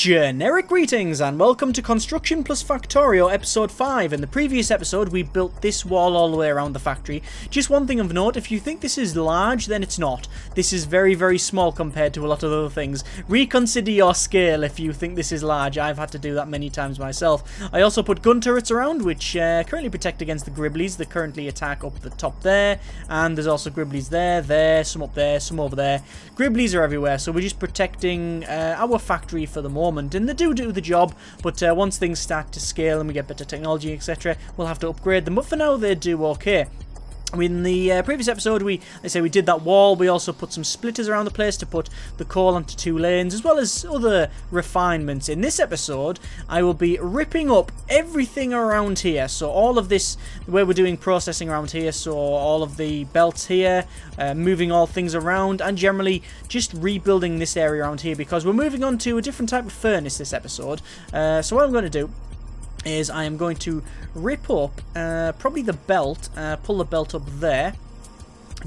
Generic greetings and welcome to Construction Factorio episode 5. In the previous episode we built this wall all the way around the factory. Just one thing of note, if you think this is large then it's not. This is very small compared to a lot of other things. Reconsider your scale if you think this is large. I've had to do that many times myself. I also put gun turrets around which currently protect against the Gribblies. They currently attack up the top there, and there's also Gribblies there, some up there, some over there. Gribblies are everywhere, so we're just protecting our factory for the moment. And they do the job, but once things start to scale and we get better technology, etc., we'll have to upgrade them. But for now, they do okay. In the previous episode, we did that wall. We also put some splitters around the place to put the coal onto 2 lanes, as well as other refinements. In this episode, I will be ripping up everything around here. So all of this, where we're doing processing around here, so all of the belts here, moving all things around, and generally just rebuilding this area around here, because we're moving on to a different type of furnace this episode. So what I'm going to do is I am going to rip up probably the belt, pull the belt up there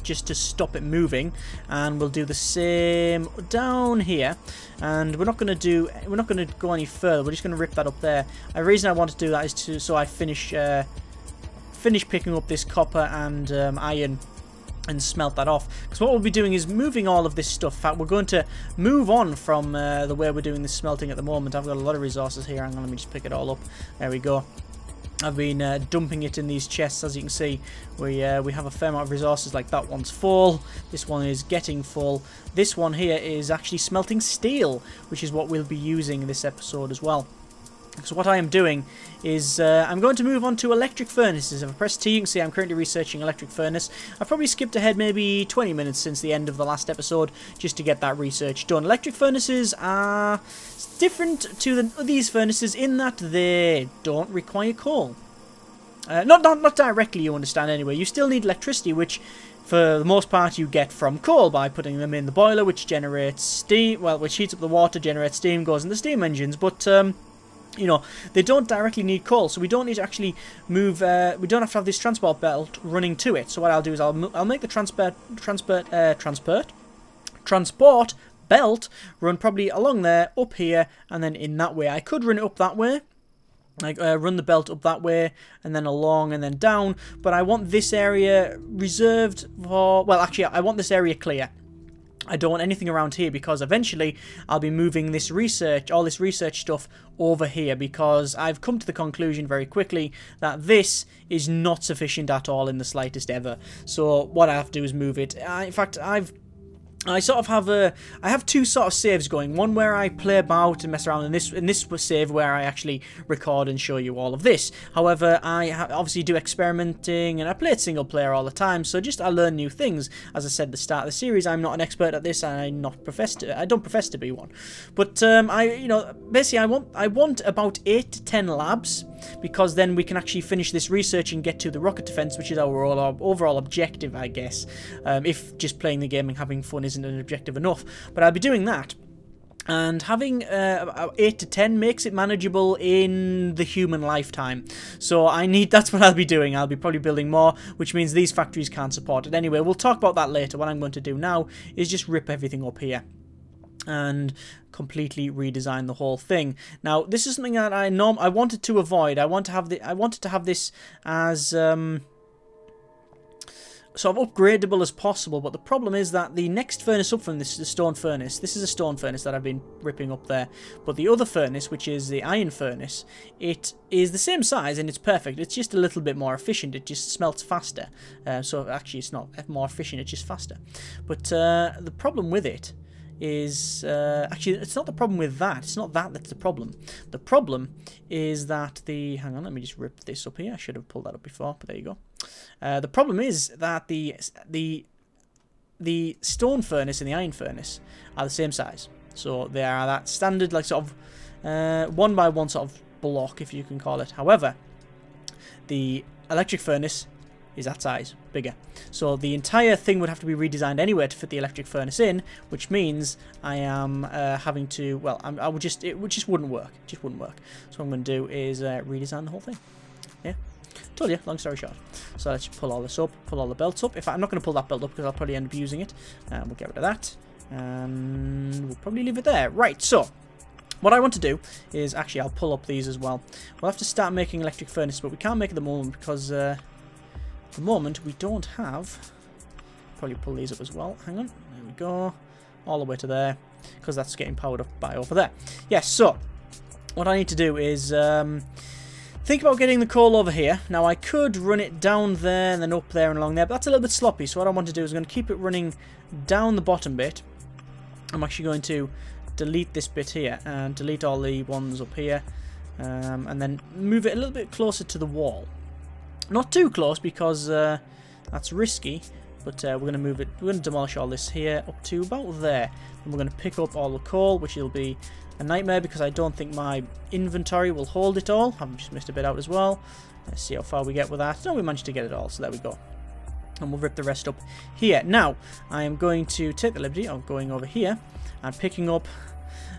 just to stop it moving, and we'll do the same down here. And we're not going to go any further. We're just going to rip that up there. The reason I want to do that is so I finish picking up this copper and iron and smelt that off, because what we'll be doing is moving all of this stuff. In fact, we're going to move on from the way we're doing this smelting at the moment. I've got a lot of resources here. Hang on, let me just pick it all up. There we go. I've been dumping it in these chests. As you can see, we have a fair amount of resources. Like that one's full, this one is getting full, this one here is actually smelting steel, which is what we'll be using in this episode as well. So what I am doing is I'm going to move on to electric furnaces. If I press T, you can see I'm currently researching electric furnace. I've probably skipped ahead maybe 20 minutes since the end of the last episode just to get that research done. Electric furnaces are different to these furnaces in that they don't require coal. Not directly, you understand, anyway. You still need electricity, which for the most part you get from coal by putting them in the boiler, which generates steam, well, which heats up the water, generates steam, goes in the steam engines, but you know, they don't directly need coal, so we don't need to actually move. We don't have to have this transport belt running to it. So what I'll do is I'll make the transport belt run probably along there, up here, and then in that way. I could run it up that way, like run the belt up that way, and then along, and then down. But I want this area reserved for. Well, actually, I want this area clear. I don't want anything around here, because eventually I'll be moving this research, all this research stuff over here, because I've come to the conclusion very quickly that this is not sufficient at all in the slightest ever. So what I have to do is move it. In fact, I sort of have I have 2 sort of saves going. One where I play about and mess around, and this save where I actually record and show you all of this. However, I obviously do experimenting, and I play it single player all the time, so just I learn new things. As I said at the start of the series, I'm not an expert at this, and I don't profess to be one. But basically I want about 8 to 10 labs, because then we can actually finish this research and get to the rocket defense, which is our overall objective, I guess. If just playing the game and having fun isn't an objective enough, but I'll be doing that, and having 8 to 10 makes it manageable in the human lifetime. So that's what I'll be doing. I'll be probably building more, which means these factories can't support it. Anyway, we'll talk about that later. What I'm going to do now is just rip everything up here and completely redesign the whole thing. Now, this is something that I wanted to avoid. I wanted to have this as sort of upgradable as possible, but the problem is that the next furnace up from this is a stone furnace. This is a stone furnace that I've been ripping up there, but the other furnace, which is the iron furnace, it is the same size and it's perfect. It's just a little bit more efficient. It just smelts faster. So actually it's not more efficient, it's just faster. But the problem with it is actually it's not the problem with that. It's not that's the problem. The problem is that hang on, let me just rip this up here. I should have pulled that up before, but there you go. The problem is that the stone furnace and the iron furnace are the same size, so they are that standard, like sort of 1 by 1 sort of block, if you can call it. However, the electric furnace is that size, bigger. So the entire thing would have to be redesigned anyway to fit the electric furnace in, which means I am having to, well, it just wouldn't work. It just wouldn't work. So what I'm going to do is redesign the whole thing. Yeah. Told you, long story short. So let's pull all this up, pull all the belts up. In fact, I'm not going to pull that belt up because I'll probably end up using it. We'll get rid of that. And we'll probably leave it there. Right, so What I want to do is, actually, I'll pull up these as well. We'll have to start making electric furnaces, but we can't make it at the moment because at the moment we don't have... Probably pull these up as well. Hang on. There we go. All the way to there, because that's getting powered up by over there. Yes, so what I need to do is think about getting the coal over here. Now, I could run it down there and then up there and along there, but that's a little bit sloppy. So what I want to do is I'm going to keep it running down the bottom bit. I'm actually going to delete this bit here and delete all the ones up here, and then move it a little bit closer to the wall. Not too close because that's risky. But we're going to move it, we're going to demolish all this here up to about there. And we're going to pick up all the coal, which will be a nightmare because I don't think my inventory will hold it all. I've just missed a bit out as well. Let's see how far we get with that. No, we managed to get it all, so there we go. And we'll rip the rest up here. Now, I am going to take the liberty of going over here and picking up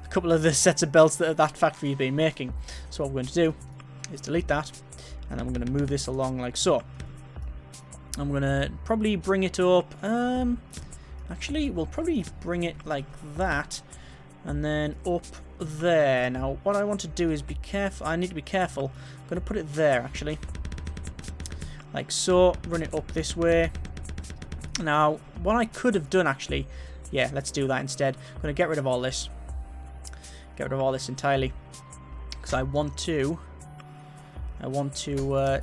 a couple of the sets of belts that factory has been making. So what we're going to do is delete that, and then we're going to move this along like so. I'm going to probably bring it up, actually we'll probably bring it like that and then up there. Now what I want to do is be careful, I need to be careful, I'm going to put it there actually, like so, run it up this way. Now what I could have done actually, yeah, let's do that instead. I'm going to get rid of all this, entirely, because I want to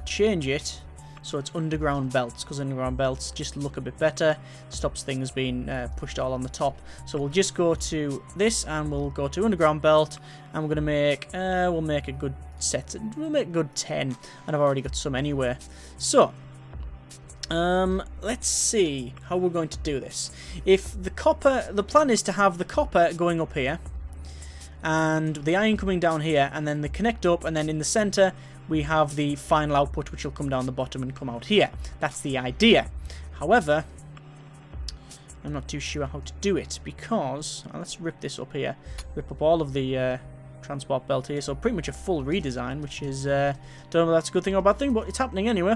change it so it's underground belts, because underground belts just look a bit better, stops things being pushed all on the top. So we'll just go to this and we'll go to underground belt, and we're going to make, we'll make a good set, we'll make a good 10, and I've already got some anywhere. So, let's see how we're going to do this. If the copper, the plan is to have the copper going up here, and the iron coming down here, and then they connect up, and then in the centre we have the final output, which will come down the bottom and come out here. That's the idea. However, I'm not too sure how to do it, because let's rip this up here, rip up all of the transport belt here, so pretty much a full redesign, which is don't know if that's a good thing or a bad thing, but it's happening anyway.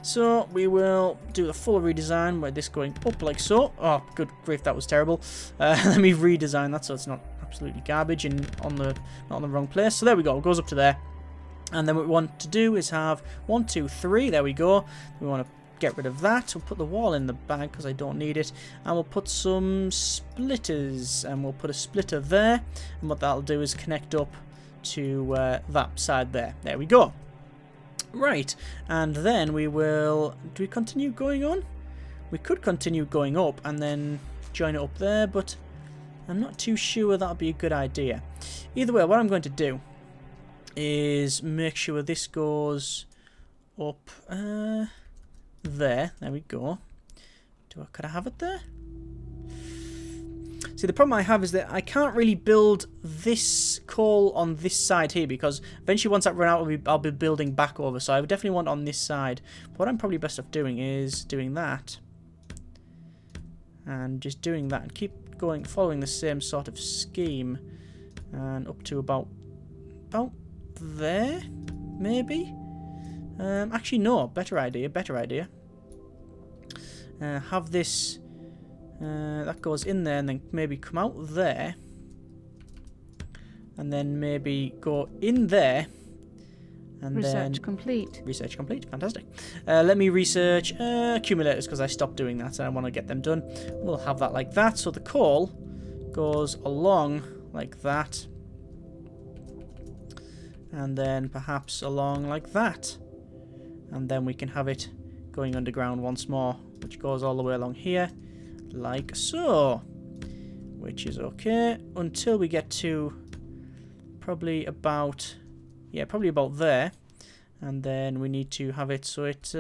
So we will do the full redesign where this going up like so. Oh, good grief, that was terrible. Let me redesign that so it's not absolutely garbage and not on the wrong place. So there we go, it goes up to there. And then what we want to do is have 1, 2, 3. There we go. We want to get rid of that. We'll put the wall in the bag because I don't need it. And we'll put some splitters. And we'll put a splitter there. And what that'll do is connect up to that side there. There we go. Right. And then we will... Do we continue going on? We could continue going up and then join it up there. But I'm not too sure that'll be a good idea. Either way, what I'm going to do is make sure this goes up there. There we go. Could I have it there? See, the problem I have is that I can't really build this coal on this side here, because eventually once that run out, I'll be building back over. So I would definitely want on this side. But what I'm probably best off doing is doing that. And just doing that and keep going, following the same sort of scheme. And up to about there, maybe? Actually, no. Better idea. Have this... that goes in there and then maybe come out there. And then maybe go in there. And research complete. Research complete. Fantastic. Let me research accumulators, because I stopped doing that and I want to get them done. We'll have that like that. So the coal goes along like that. And then perhaps along like that. And then we can have it going underground once more, which goes all the way along here, like so. Which is okay until we get to probably about, yeah, probably about there. And then we need to have it so it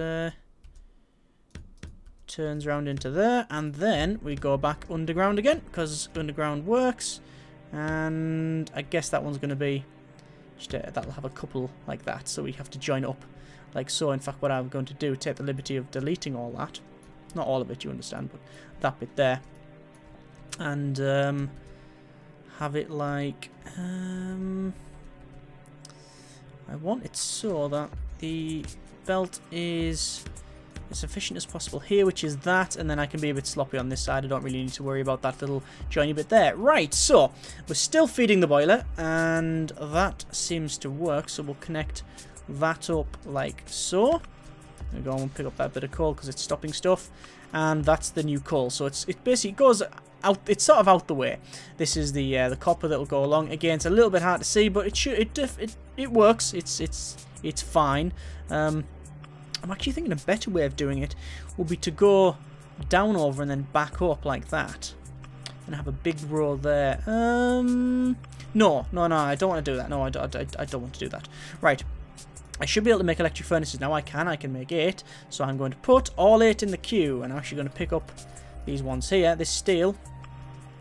turns around into there. And then we go back underground again, because underground works. And I guess that one's going to be... that'll have a couple like that, so we have to join up like so. In fact, what I'm going to do, take the liberty of deleting all that, not all of it, you understand, but that bit there, and have it like I want it so that the belt is as efficient as possible here, which is that, and then I can be a bit sloppy on this side. I don't really need to worry about that little joiny bit there. Right, so we're still feeding the boiler, and that seems to work, so we'll connect that up like so. There we go, and we'll pick up that bit of coal because it's stopping stuff, and that's the new coal. So it basically goes out, it's sort of out the way. This is the copper that will go along. Again, it's a little bit hard to see, but it works. It's fine. I'm actually thinking a better way of doing it would be to go down over and then back up like that. And have a big row there. No, I don't want to do that. No, I don't want to do that. Right. I should be able to make electric furnaces. Now I can make 8. So I'm going to put all 8 in the queue. And I'm actually going to pick up these ones here. This steel.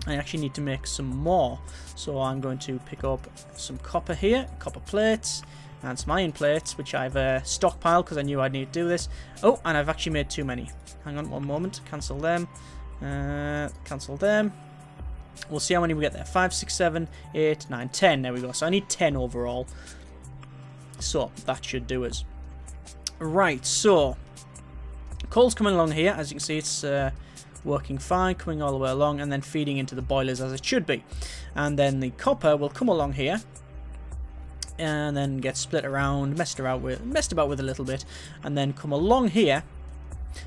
I actually need to make some more. So I'm going to pick up some copper here. Copper plates. And some iron plates, which I've stockpiled because I knew I'd need to do this. Oh, and I've actually made too many. Hang on one moment. Cancel them. Cancel them. We'll see how many we get there. 5, 6, 7, 8, 9, 10. There we go. So I need 10 overall. So that should do us. Right, so coal's coming along here. As you can see, it's working fine, coming all the way along, and then feeding into the boilers as it should be. And then the copper will come along here. And then get split around, messed about with a little bit, and then come along here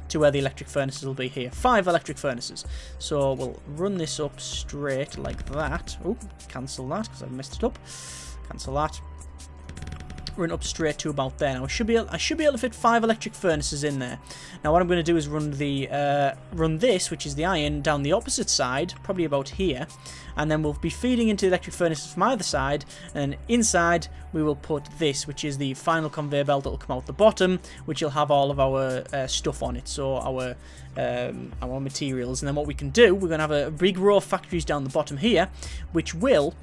to where the electric furnaces will be here. 5 electric furnaces. So we'll run this up straight like that. Oh, cancel that because I've messed it up. Cancel that. Run up straight to about there. Now I should be able to fit 5 electric furnaces in there. Now what I'm going to do is run this, which is the iron, down the opposite side, probably about here, and then we'll be feeding into the electric furnaces from either side, and inside we will put this, which is the final conveyor belt that will come out the bottom, which will have all of our stuff on it, so our materials. And then what we can do, we're going to have a big row of factories down the bottom here, which will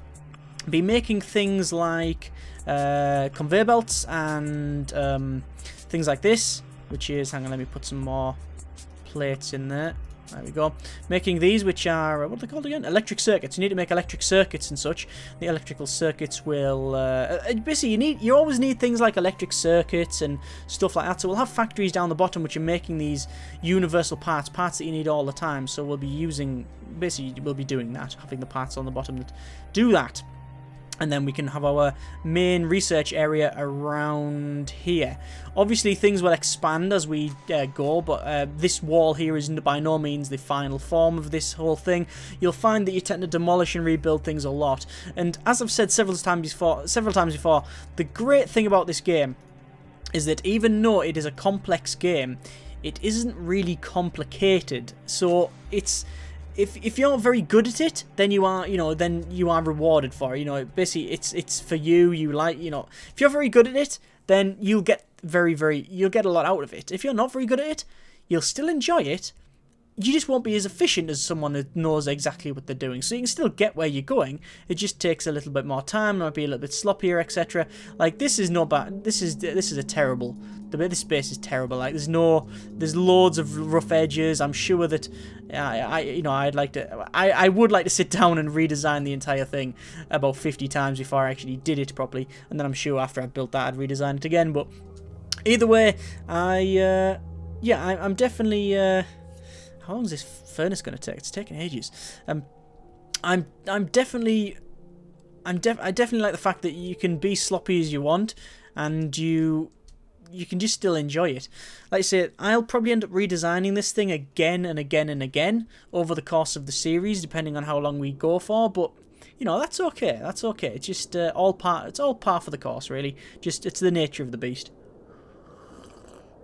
be making things like conveyor belts and things like this, which is, hang on, let me put some more plates in there. There we go. Making these, which are, what are they called again? Electric circuits. You need to make electric circuits and such. The electrical circuits will, basically you always need things like electric circuits and stuff like that. So we'll have factories down the bottom which are making these universal parts that you need all the time. So we'll be using, basically we'll be doing that, having the parts on the bottom that do that. And then we can have our main research area around here. Obviously, things will expand as we go, but this wall here isn't by no means the final form of this whole thing. You'll find that you tend to demolish and rebuild things a lot. And as I've said several times before, the great thing about this game is that even though it is a complex game, it isn't really complicated. So it's... If you're very good at it, then you are, then you are rewarded for it. Basically, it's for you. You like, if you're very good at it, then you'll get you'll get a lot out of it. If you're not very good at it, you'll still enjoy it. You just won't be as efficient as someone that knows exactly what they're doing. So you can still get where you're going. It just takes a little bit more time. Might be a little bit sloppier, etc. Like this is not bad. This is a terrible. The way this space is terrible. Like there's loads of rough edges. I'm sure that I would like to sit down and redesign the entire thing about 50 times before I actually did it properly. And then I'm sure after I've built that, I'd redesign it again. But either way, I'm definitely. How long is this furnace going to take? It's taking ages. I definitely like the fact that you can be sloppy as you want, and you can just still enjoy it. Like I say, I'll probably end up redesigning this thing again and again and again over the course of the series, depending on how long we go for. But that's okay. That's okay. It's just all part. It's all par for the course, really. Just it's the nature of the beast.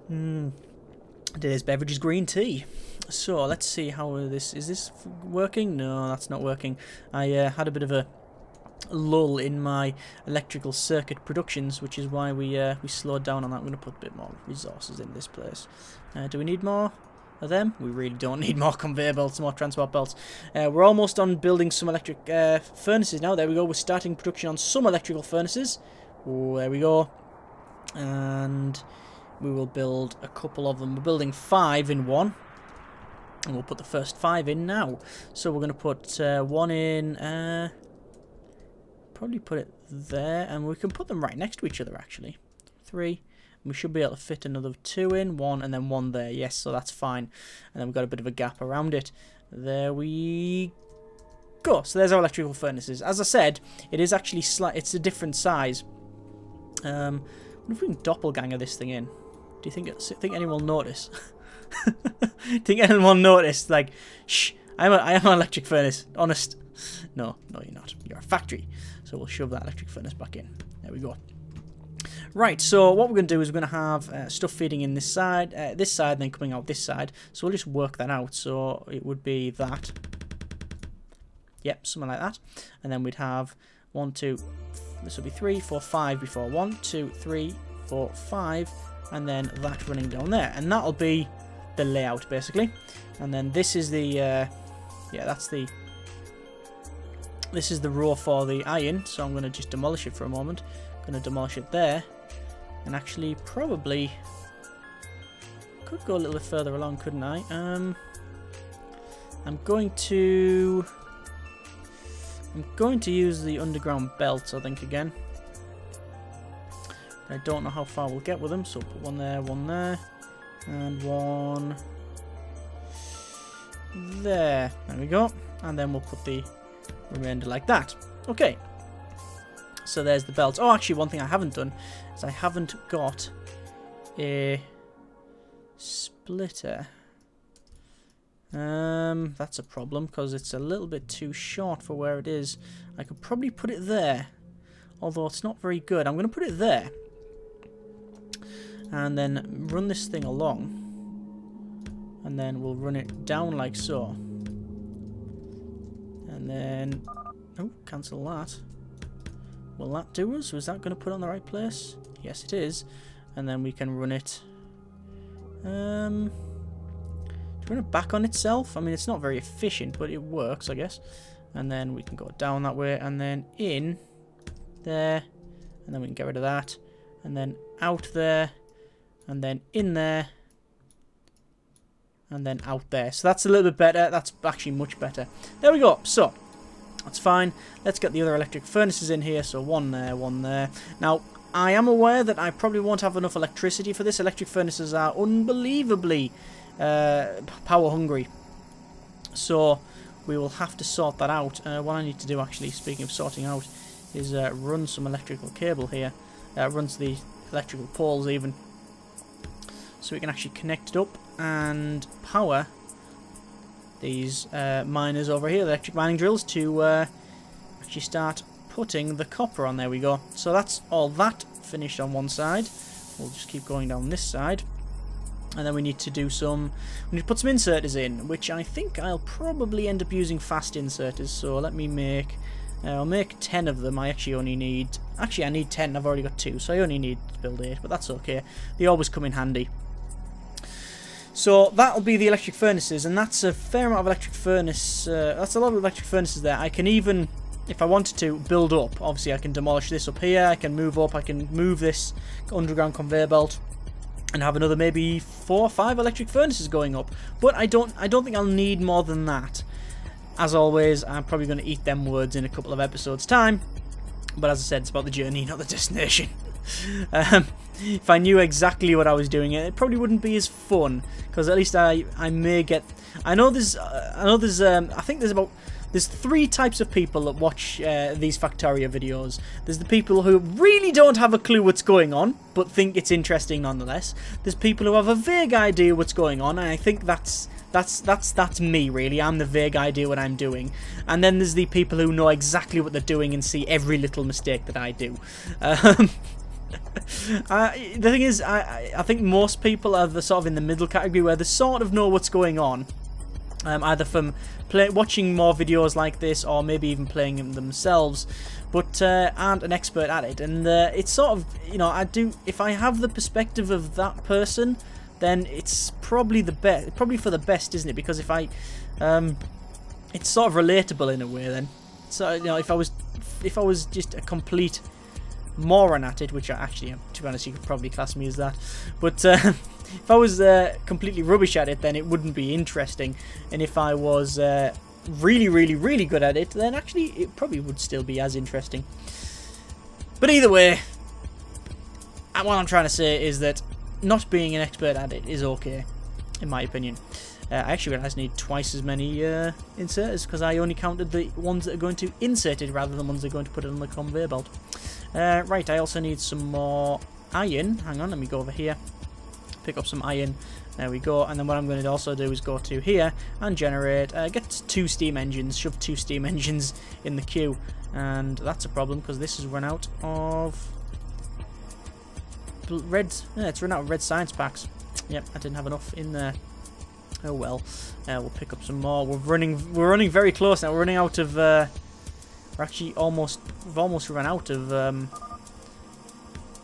Today's beverage is green tea. So let's see how is this working? No, that's not working. I had a bit of a lull in my electrical circuit productions, which is why we slowed down on that. I'm going to put a bit more resources in this place. Do we need more of them? We really don't need more conveyor belts, more transport belts. We're almost on building some electric furnaces now. There we go. We're starting production on some electrical furnaces. Oh, there we go. And we will build a couple of them. We're building 5 in one. And we'll put the first 5 in now. So we're going to put one in, probably put it there, and we can put them right next to each other actually. 3, We should be able to fit another 2 in, 1 and then 1 there. Yes, so that's fine. And then we've got a bit of a gap around it. There we go. So there's our electrical furnaces. As I said, it is actually it's a different size. I wonder if we can doppelganger this thing in. Do you think anyone will notice? Think anyone will notice? Like, shh, I am an electric furnace. Honest. No, you're not. You're a factory. So we'll shove that electric furnace back in. There we go. Right, so what we're going to do is we're going to have stuff feeding in this side, and then coming out this side. So we'll just work that out. So it would be that. Yep, something like that. And then we'd have 1, 2, this will be 3, 4, 5 before 1, 2, 3, 4, 5, and then that running down there. And that'll be the layout, basically. And then this is the, yeah, this is the row for the iron. So I'm going to just demolish it for a moment. I'm going to demolish it there. And actually, probably could go a little bit further along, couldn't I? I'm going to use the underground belts, I think, again. I don't know how far we'll get with them, so put 1 there, 1 there, and 1 there. There we go. And then we'll put the remainder like that. Okay. So there's the belts. Oh, actually, one thing I haven't done is I haven't got a splitter. That's a problem because it's a little bit too short for where it is. I could probably put it there, although it's not very good. I'm going to put it there and then run this thing along, and then we'll run it down like so, and then cancel that. Will that do us? Was that going to put it on the right place? Yes, it is. And then we can run it. Run it back on itself. I mean, it's not very efficient, but it works, I guess. And then we can go down that way, and then in there, and then we can get rid of that, and then out there, and then in there, and then out there. So that's a little bit better. That's actually much better. There we go. So that's fine. Let's get the other electric furnaces in here. So 1 there, 1 there. Now, I am aware that I probably won't have enough electricity for this. Electric furnaces are unbelievably power hungry, so we will have to sort that out. What I need to do, actually, speaking of sorting out, is run some electrical cable here, runs the electrical poles even, so we can actually connect it up and power these miners over here, the electric mining drills, to actually start putting the copper on. There we go. So that's all that finished on one side. We'll just keep going down this side. And then we need to do some, we need to put some inserters in, which I think I'll probably end up using fast inserters. So let me make, I'll make 10 of them. I actually only need, I need 10, I've already got 2, so I only need to build 8, but that's okay. They always come in handy. So that'll be the electric furnaces, and that's a fair amount of electric furnace, that's a lot of electric furnaces there. I can even, if I wanted to, build up. Obviously I can demolish this up here, I can move up, I can move this underground conveyor belt, and have another maybe 4 or 5 electric furnaces going up. But I don't think I'll need more than that. As always, I'm probably going to eat them words in a couple of episodes' time. But as I said, it's about the journey, not the destination. If I knew exactly what I was doing, it probably wouldn't be as fun. Because at least I may get. I think there's 3 types of people that watch these Factorio videos. There's the people who really don't have a clue what's going on, but think it's interesting nonetheless. There's people who have a vague idea what's going on, and I think that's me, really. I'm the vague idea what I'm doing. And then there's the people who know exactly what they're doing and see every little mistake that I do. The thing is, I think most people are the sort of in the middle category, where they sort of know what's going on. Either from watching more videos like this, or maybe even playing them themselves, but aren't an expert at it. And it's sort of, you know, if I have the perspective of that person, then it's probably the best, probably for the best, isn't it? Because if I, it's sort of relatable in a way. Then, so you know, if I was just a complete moron at it, which I actually am, to be honest, you could probably class me as that, but if I was completely rubbish at it, then it wouldn't be interesting. And if I was really, really, really good at it, then actually it probably would still be as interesting. But either way, what I'm trying to say is that not being an expert at it is okay, in my opinion. I actually realised I need twice as many inserters because I only counted the ones that are going to insert it rather than ones that are going to put it on the conveyor belt. Right, I also need some more iron. Hang on, let me go over here. Pick up some iron. There we go. And then what I'm going to also do is go to here and generate, get 2 steam engines, shove 2 steam engines in the queue. And that's a problem because this has run out of red. Yeah, it's run out of red science packs. Yep, I didn't have enough in there. Oh well. We'll pick up some more. We're running very close now. We're running out of. We're actually we've almost run out of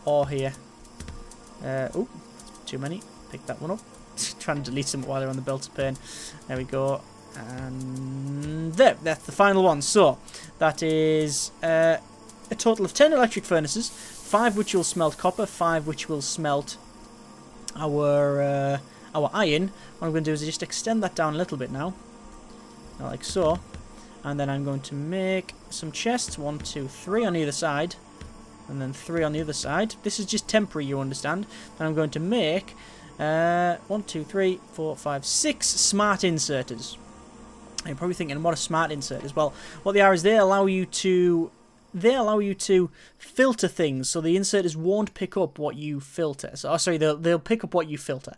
ore here. Oh, too many. Pick that one up. Trying to delete some while they're on the belt of pain. There we go. And there, that's the final one. So that is a total of 10 electric furnaces, 5 which will smelt copper, 5 which will smelt our iron. What I'm going to do is just extend that down a little bit now, like so, and then I'm going to make some chests, 1, 2, 3 on either side, and then 3 on the other side. This is just temporary, you understand. Then I'm going to make 1, 2, 3, 4, 5, 6 smart inserters. You're probably thinking, what a smart insert is. Well, what they are is they allow you to filter things, so the inserters won't pick up what you filter. So, sorry, they'll pick up what you filter.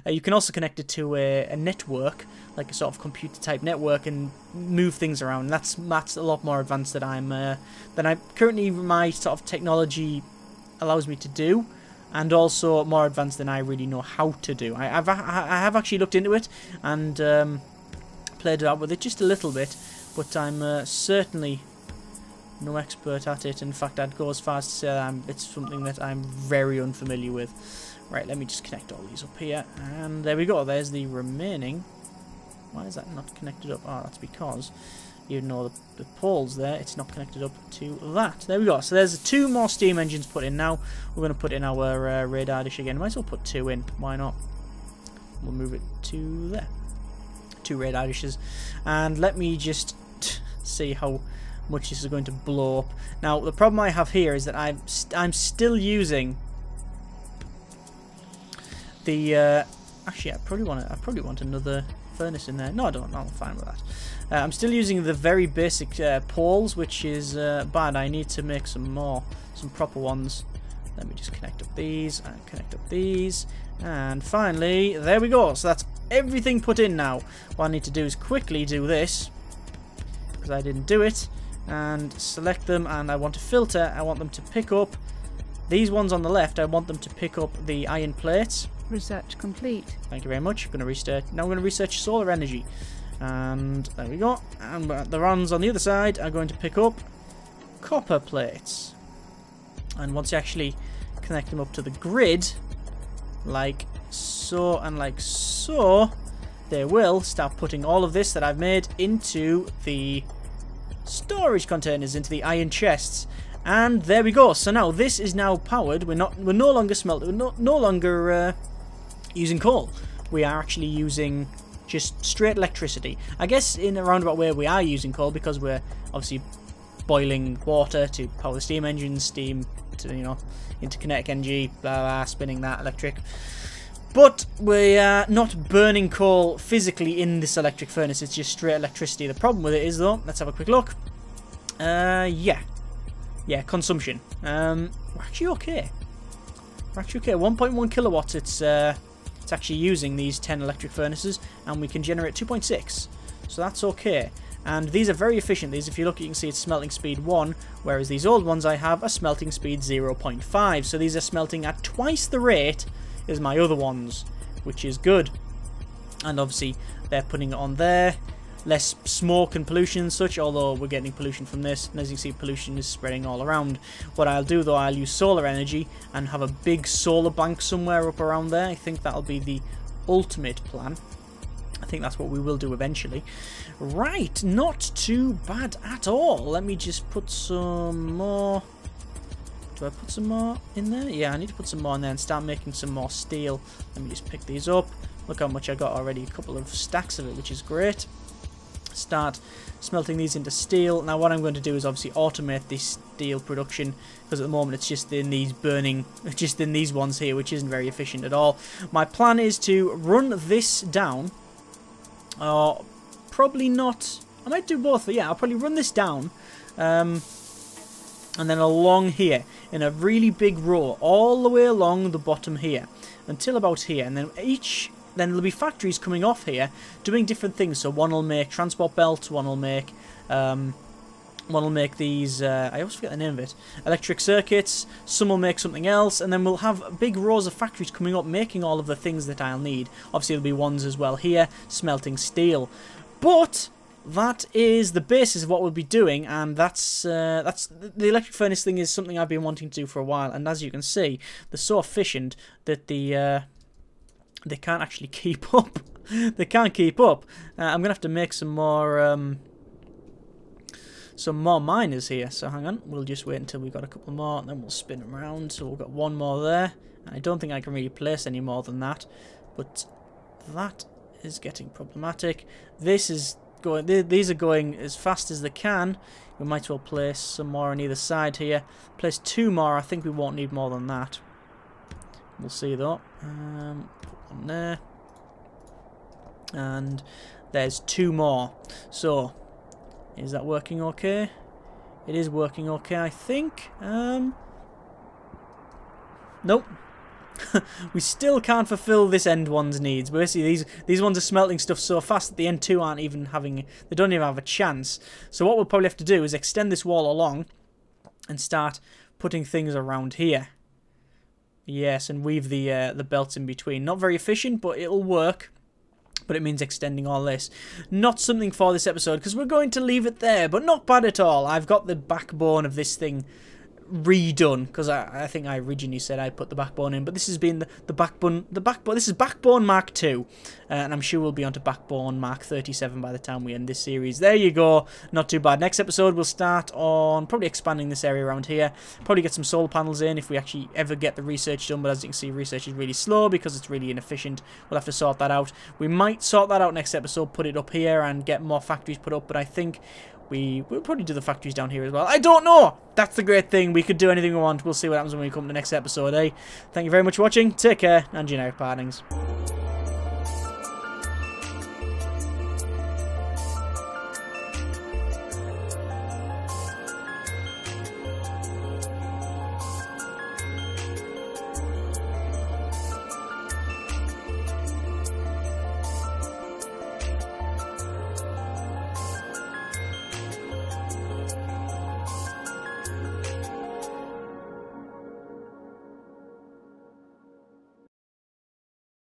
You can also connect it to a network, like a sort of computer-type network, and move things around. That's a lot more advanced than I currently my sort of technology allows me to do, and also more advanced than I really know how to do. I have actually looked into it and played out with it just a little bit, but I'm certainly no expert at it. In fact, I'd go as far as to say that it's something that I'm very unfamiliar with. Right, let me just connect all these up here, and there we go. There's the remaining. Why is that not connected up? Oh, that's because even though the pole's there, it's not connected up to that. There we go. So there's 2 more steam engines put in now. We're going to put in our radar dish again. Might as well put 2 in. Why not? We'll move it to there. 2 radar dishes, and let me just see how much this is going to blow up. Now the problem I have here is that I'm still using the actually I probably want another furnace in there. No, I don't. I'm fine with that. I'm still using the very basic poles, which is bad. I need to make some proper ones. Let me just connect up these and connect up these, and finally there we go. So that's everything put in now. What I need to do is quickly do this because I didn't do it, and select them, and I want to filter. I want them to pick up these ones on the left. I want them to pick up the iron plates. Research complete. Thank you very much. I'm going to research. Now I'm going to research solar energy, and there we go. And the ones on the other side are going to pick up copper plates. And once you actually connect them up to the grid, like so and like so, they will start putting all of this that I've made into the storage containers, into the iron chests. And there we go. So now this is now powered. We're no longer smelting. We're no longer using coal. We are actually using just straight electricity. I guess in a roundabout way we are using coal because we're obviously boiling water to power the steam engines, steam to, you know, into kinetic energy, blah blah, spinning that electric. But we are not burning coal physically in this electric furnace. It's just straight electricity. The problem with it is, though, let's have a quick look. Yeah, consumption. We're actually okay. We're actually okay. 1.1 kilowatts. It's actually using these 10 electric furnaces, and we can generate 2.6. So that's okay. And these are very efficient. These, if you look, you can see it's smelting speed 1, whereas these old ones I have are smelting speed 0.5. So these are smelting at twice the rate as my other ones, which is good. And obviously they're putting it on there. Less smoke and pollution and such, although we're getting pollution from this, and as you can see, pollution is spreading all around. What I'll do, though, I'll use solar energy and have a big solar bank somewhere up around there. I think that'll be the ultimate plan. I think that's what we will do eventually. Right, not too bad at all. Let me just put some more. Do I put some more in there? Yeah, I need to put some more in there and start making some more steel. Let me just pick these up. Look how much I got already, a couple of stacks of it, which is great. start smelting these into steel. Now what I'm going to do is obviously automate this steel production, because at the moment it's just in these just in these ones here, which isn't very efficient at all. My plan is to run this down, or probably not, I might do both, but yeah, I'll probably run this down, and then along here, in a really big row, all the way along the bottom here, until about here, and then then there'll be factories coming off here doing different things. So one will make transport belts, one will make these, I always forget the name of it, electric circuits, some will make something else, and then we'll have big rows of factories coming up making all of the things that I'll need. Obviously there'll be ones as well here, smelting steel. But that is the basis of what we'll be doing, and that's the electric furnace thing is something I've been wanting to do for a while, and as you can see, they're so efficient that they can't actually keep up. They can't keep up. I'm gonna have to make some more miners here. So hang on, we'll just wait until we've got a couple more, and then we'll spin them around. So we've got one more there. I don't think I can really place any more than that, but that is getting problematic. This is going. These are going as fast as they can. We might as well place some more on either side here. Place 2 more. I think we won't need more than that. We'll see though. Put one there, and there's 2 more. So is that working okay? It is working okay, I think. Nope. We still can't fulfill this end one's needs. Basically, these ones are smelting stuff so fast that the end 2 aren't even having. They don't even have a chance. So what we'll probably have to do is extend this wall along and start putting things around here. Yes, and weave the belts in between. Not very efficient, but it'll work. But it means extending all this. Not something for this episode, because we're going to leave it there, but not bad at all. I've got the backbone of this thing redone, because I think I originally said I'd put the backbone in, but this has been the backbone. This is Backbone Mark 2, and I'm sure we'll be onto Backbone Mark 37 by the time we end this series. There you go, not too bad. Next episode we'll start on probably expanding this area around here, probably get some solar panels in if we actually ever get the research done, but as you can see, research is really slow because it's really inefficient. We'll have to sort that out. We might sort that out next episode, put it up here and get more factories put up, but I think we'll probably do the factories down here as well. I don't know! That's the great thing. We could do anything we want. We'll see what happens when we come to the next episode, eh? Thank you very much for watching. Take care, and you know, partings.